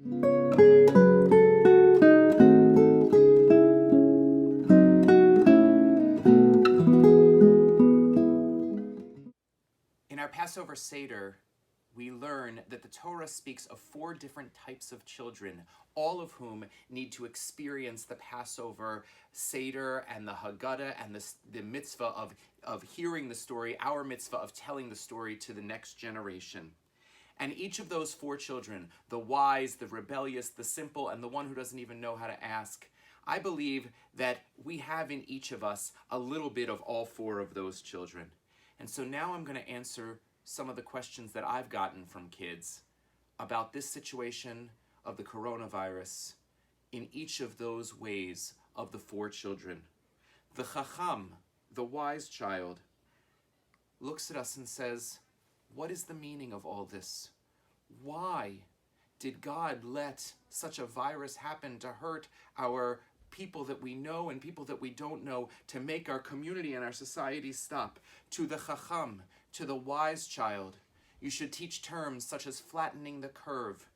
In our Passover Seder, we learn that the Torah speaks of 4 different types of children, all of whom need to experience the Passover Seder and the Haggadah and the mitzvah of hearing the story, our mitzvah of telling the story to the next generation. And each of those 4 children, the wise, the rebellious, the simple, and the one who doesn't even know how to ask, I believe that we have in each of us a little bit of all 4 of those children. And so now I'm going to answer some of the questions that I've gotten from kids about this situation of the coronavirus in each of those ways of the 4 children. The Chacham, the wise child, looks at us and says, what is the meaning of all this? Why did God let such a virus happen to hurt our people that we know and people that we don't know, to make our community and our society stop? To the Chacham, to the wise child, you should teach terms such as flattening the curve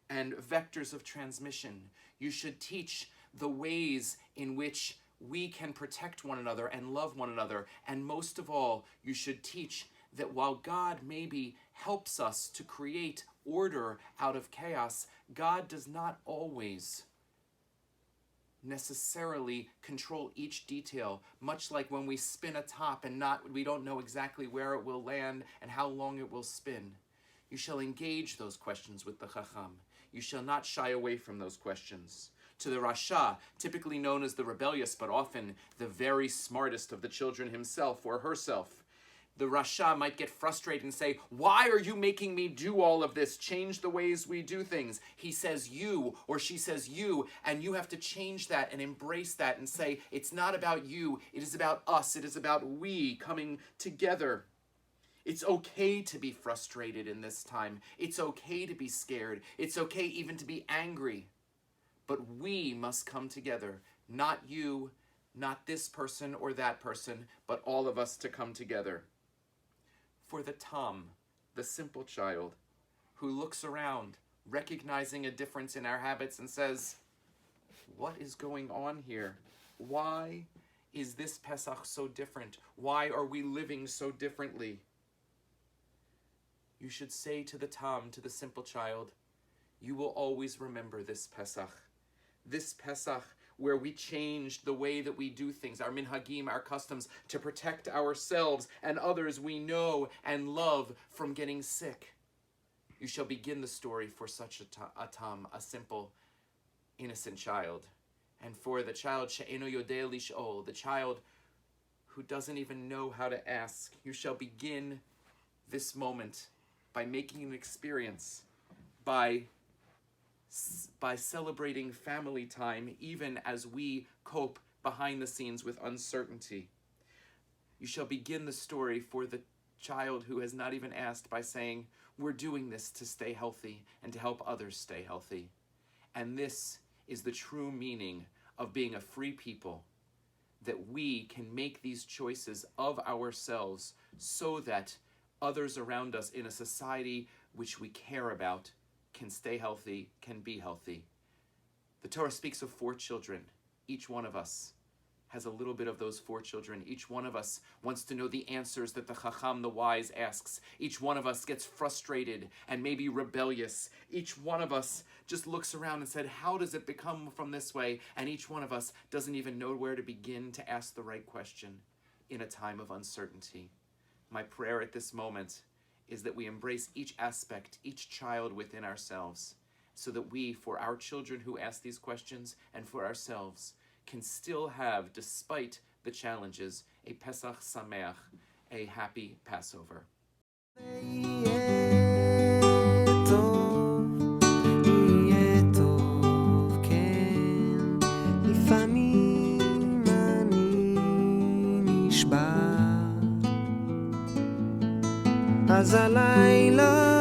and vectors of transmission. You should teach the ways in which we can protect one another and love one another. And most of all, you should teach that while God maybe helps us to create order out of chaos, God does not always necessarily control each detail, much like when we spin a top and we don't know exactly where it will land and how long it will spin. You shall engage those questions with the Chacham. You shall not shy away from those questions. To the Rasha, typically known as the rebellious, but often the very smartest of the children himself or herself, the Rasha might get frustrated and say, why are you making me do all of this? Change the ways we do things. He says you, or she says you, and you have to change that and embrace that and say, it's not about you, it is about us, it is about we coming together. It's okay to be frustrated in this time. It's okay to be scared. It's okay even to be angry. But we must come together, not you, not this person or that person, but all of us to come together. For the Tam, the simple child, who looks around, recognizing a difference in our habits and says, what is going on here? Why is this Pesach so different? Why are we living so differently? You should say to the Tam, to the simple child, you will always remember this Pesach. This Pesach where we changed the way that we do things, our minhagim, our customs, to protect ourselves and others we know and love from getting sick. You shall begin the story for such a tam, a simple, innocent child. And for the child, she'eno yodeh lish'ol, the child who doesn't even know how to ask, you shall begin this moment by making an experience, by celebrating family time, even as we cope behind the scenes with uncertainty. You shall begin the story for the child who has not even asked by saying, we're doing this to stay healthy and to help others stay healthy. And this is the true meaning of being a free people, that we can make these choices of ourselves so that others around us in a society which we care about can stay healthy, can be healthy. The Torah speaks of 4 children. Each one of us has a little bit of those 4 children. Each one of us wants to know the answers that the Chacham, the wise, asks. Each one of us gets frustrated and maybe rebellious. Each one of us just looks around and said, how does it become from this way? And each one of us doesn't even know where to begin to ask the right question in a time of uncertainty. My prayer at this moment is that we embrace each aspect, each child within ourselves, so that we, for our children who ask these questions, and for ourselves, can still have, despite the challenges, a Pesach Sameach, a happy Passover. אז הלילה